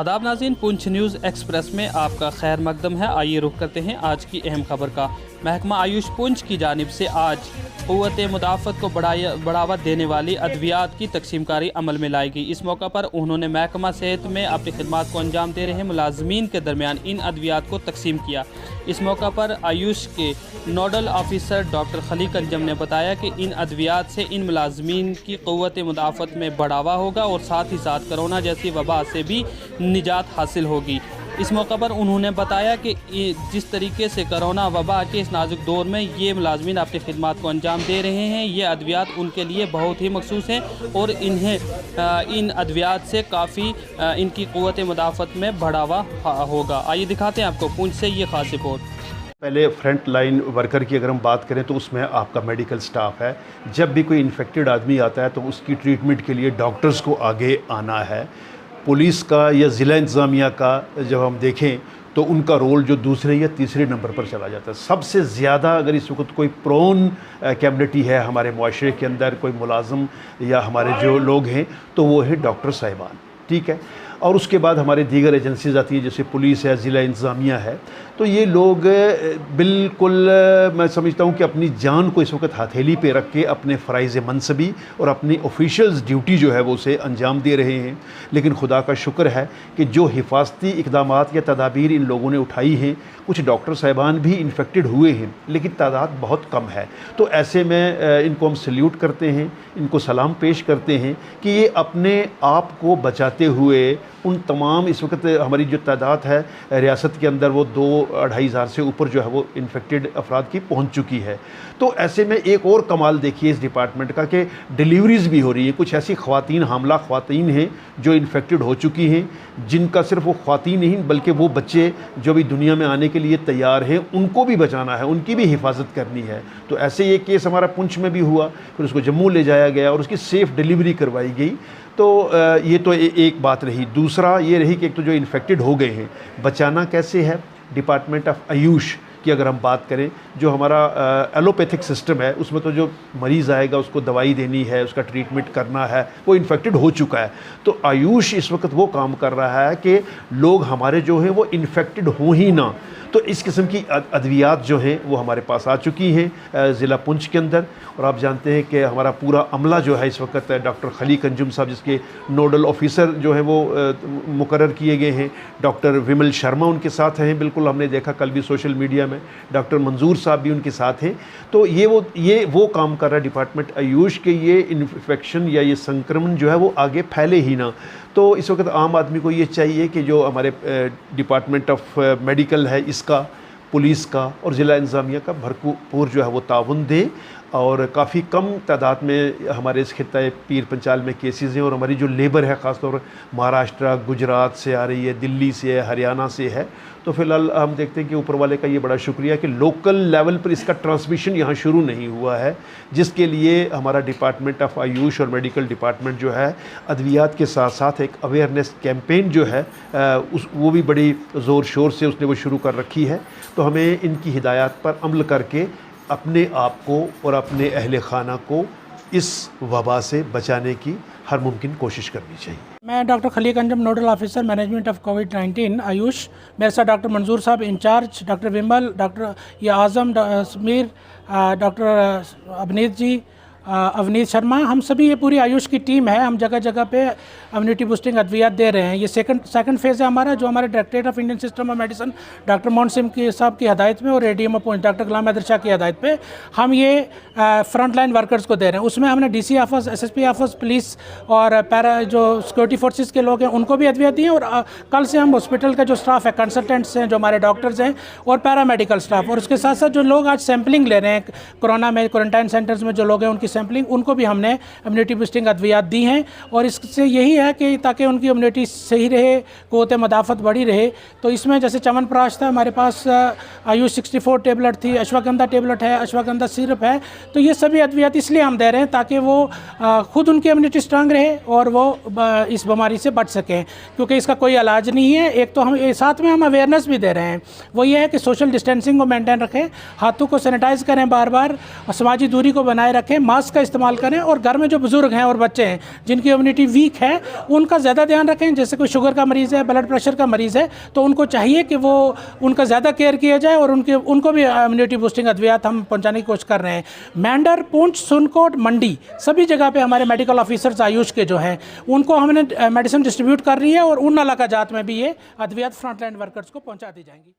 आदाब नाज़रीन, Poonch news express में आपका खैर मकदम है। आइए रुख करते हैं आज की अहम खबर का। महकमा आयुष पुंछ की जानिब से आज क़ुव्वत मुदाफ़त को बढ़ावा देने वाली अद्वियात की तकसीमकारी अमल में लाई गई। इस मौका पर उन्होंने महकमा सेहत में अपनी खिदमात को अंजाम दे रहे मुलाजमीन के दरमियान इन अद्वियात को तकसीम किया। इस मौका पर आयुष के nodal officer doctor Khaleeq Anjum ने बताया कि इन अद्वियात से इन मुलाजमीन की क़ुव्वत मुदाफ़त में बढ़ावा होगा और साथ ही साथ कोरोना जैसी वबा से भी निजात हासिल होगी। इस मौका पर उन्होंने बताया कि जिस तरीके से कोरोना वबा के इस नाजुक दौर में ये मुलाजमीन अपनी खिदमात को अंजाम दे रहे हैं, ये अद्वियात उनके लिए बहुत ही मखसूस हैं और इन्हें इन अद्वियात से काफ़ी इनकी क़ुव्वत मुदाफ़त में बढ़ावा होगा। आइए दिखाते हैं आपको पुंछ से ये खास रिपोर्ट। पहले फ्रंट लाइन वर्कर की अगर हम बात करें तो उसमें आपका मेडिकल स्टाफ है। जब भी कोई इन्फेक्टेड आदमी आता है तो उसकी ट्रीटमेंट के लिए डॉक्टर्स को आगे आना है। पुलिस का या ज़िला इंतज़ामिया का जब हम देखें तो उनका रोल जो दूसरे या तीसरे नंबर पर चला जाता है। सबसे ज़्यादा अगर इस वक्त कोई प्रोन कम्युनिटी है हमारे मुआशरे के अंदर, कोई मुलाजम या हमारे जो लोग हैं, तो वो है डॉक्टर साहिबान, ठीक है। और उसके बाद हमारे दीगर एजेंसीज आती हैं जैसे पुलिस है, ज़िला इंतज़ामिया है। तो ये लोग बिल्कुल मैं समझता हूँ कि अपनी जान को इस वक्त हथेली पे रख के अपने फ़राइज़ मनसबी और अपनी ऑफिशियल्स ड्यूटी जो है वो उसे अंजाम दे रहे हैं। लेकिन खुदा का शुक्र है कि जो हिफाजती इक़दामात या तदाबीर इन लोगों ने उठाई हैं, कुछ डॉक्टर साहिबान भी इन्फेक्टेड हुए हैं लेकिन तादाद बहुत कम है। तो ऐसे में इनको हम सल्यूट करते हैं, इनको सलाम पेश करते हैं कि ये अपने आप को बचाते हुए उन तमाम इस वक्त हमारी जो तादाद है रियासत के अंदर वो 2-2.5 हज़ार से ऊपर जो है वो इन्फेक्टेड अफराद की पहुंच चुकी है। तो ऐसे में एक और कमाल देखिए इस डिपार्टमेंट का कि डिलीवरीज़ भी हो रही है। कुछ ऐसी ख़वातीन, हामला ख़वातीन हैं जो इन्फेक्टेड हो चुकी हैं, जिनका सिर्फ वो ख़वातीन नहीं बल्कि वो बच्चे जो भी दुनिया में आने के लिए तैयार हैं उनको भी बचाना है, उनकी भी हिफाजत करनी है। तो ऐसे ये केस हमारा पुंछ में भी हुआ, फिर उसको जम्मू ले जाया गया और उसकी सेफ़ डिलीवरी करवाई गई। तो ये तो एक बात रही। दूसरा ये रही कि एक तो जो इन्फेक्टेड हो गए हैं बचाना कैसे है। डिपार्टमेंट ऑफ आयुष की अगर हम बात करें, जो हमारा एलोपैथिक सिस्टम है उसमें तो जो मरीज़ आएगा उसको दवाई देनी है, उसका ट्रीटमेंट करना है, वो इन्फेक्टेड हो चुका है। तो आयुष इस वक्त वो काम कर रहा है कि लोग हमारे जो हैं वो इन्फेक्टेड हों ही ना। तो इस किस्म की अद्वियात जो हैं वो हमारे पास आ चुकी हैं ज़िला पुंछ के अंदर। और आप जानते हैं कि हमारा पूरा अमला जो है इस वक्त डॉक्टर खलीक अंजुम साहब जिसके नोडल ऑफिसर जो हैं वो मुकर्रर किए गए हैं, डॉक्टर विमल शर्मा उनके साथ हैं। बिल्कुल हमने देखा कल भी सोशल मीडिया में डॉक्टर मंजूर साहब भी उनके साथ हैं। तो ये वो काम कर रहा है डिपार्टमेंट आयुष के ये इन्फेक्शन या ये संक्रमण जो है वो आगे फैले ही ना। तो इस वक्त आम आदमी को ये चाहिए कि जो हमारे डिपार्टमेंट ऑफ मेडिकल है इसका, पुलिस का और ज़िला इंतज़ामिया का भरपूर जो है वो ताउन दें। और काफ़ी कम तादाद में हमारे इस खित्ता पीर पंचाल में केसेस हैं और हमारी जो लेबर है ख़ासतौर पर महाराष्ट्र, गुजरात से आ रही है, दिल्ली से है, हरियाणा से है। तो फ़िलहाल हम देखते हैं कि ऊपर वाले का ये बड़ा शुक्रिया कि लोकल लेवल पर इसका ट्रांसमिशन यहाँ शुरू नहीं हुआ है, जिसके लिए हमारा डिपार्टमेंट ऑफ आयुष और मेडिकल डिपार्टमेंट जो है अद्वियात के साथ साथ एक अवेयरनेस कैंपेन जो है वो भी बड़ी ज़ोर शोर से उसने वो शुरू कर रखी है। तो हमें इनकी हिदायत पर अमल करके अपने आप को और अपने अहले खाना को इस वबा से बचाने की हर मुमकिन कोशिश करनी चाहिए। मैं doctor Khaleeq Anjum, nodal officer management of कोविड-19 आयुष। मेरे साथ डॉक्टर मंजूर साहब इंचार्ज, डॉक्टर विमल, डॉक्टर या आज़म, समीर, डॉक्टर अवनीत जी, अवनीत शर्मा, हम सभी ये पूरी आयुष की टीम है। हम जगह जगह पे इम्यूनिटी बूस्टिंग अद्वियात दे रहे हैं। ये सेकंड फेज़ है हमारा, जो हमारे directorate of Indian system of medicine doctor Mohan Singh की साहब की हदायत में और एडीएमओ पुंछ डॉक्टर गुलाम हैदर शाह की हदायत पे हम ये फ्रंट लाइन वर्कर्स को दे रहे हैं। उसमें हमने DC office, SSP office, police और पैरा जो सिक्योरिटी फोर्सेस के लोग हैं उनको भी अद्वियात दिए। और कल से हम हॉस्पिटल का जो स्टाफ है, कंसल्टेंट्स हैं, जो हमारे डॉक्टर्स हैं और पैरामेडिकल स्टाफ, और उसके साथ साथ जो लोग आज सैम्पलिंग ले रहे हैं कोरोना में, क्वारंटाइन सेंटर्स में जो लोग हैं उनकी सैम्पलिंग, उनको भी हमने इम्यूनिटी बूस्टिंग अद्वियात दी हैं। और इससे यही है कि ताकि उनकी इम्यूनिटी सही रहे, क़ुव्वत मुदाफ़त बढ़ी रहे। तो इसमें जैसे च्यवनप्राश था, हमारे पास आयुष 64 टेबलेट थी, अश्वगंधा टेबलेट है, अश्वगंधा सिरप है। तो ये सभी अद्वियात इसलिए हम दे रहे हैं ताकि वो खुद उनकी इम्यूनिटी स्ट्रांग रहे और वो इस बीमारी से बच सकें, क्योंकि इसका कोई इलाज नहीं है। एक तो हम साथ में हम अवेयरनेस भी दे रहे हैं, वो ये है कि सोशल डिस्टेंसिंग को मेंटेन रखें, हाथों को सैनिटाइज़ करें बार बार, समाजी दूरी को बनाए रखें, मास्क मास्क का इस्तेमाल करें और घर में जो बुज़ुर्ग हैं और बच्चे हैं जिनकी इम्यूनिटी वीक है उनका ज़्यादा ध्यान रखें। जैसे कोई शुगर का मरीज़ है, ब्लड प्रेशर का मरीज़ है, तो उनको चाहिए कि वो उनका ज़्यादा केयर किया जाए और उनको भी इम्यूनिटी बूस्टिंग अद्वियात हम पहुँचाने की कोशिश कर रहे हैं। मेंढर, पुंछ, सुनकोट, मंडी सभी जगह पे हमारे मेडिकल ऑफिसर्स आयुष के जो हैं उनको हमने मेडिसिन डिस्ट्रीब्यूट कर रही है और उन इलाका जात में भी ये अद्वियात फ्रंटलाइन वर्कर्स को पहुँचा दी जाएंगी।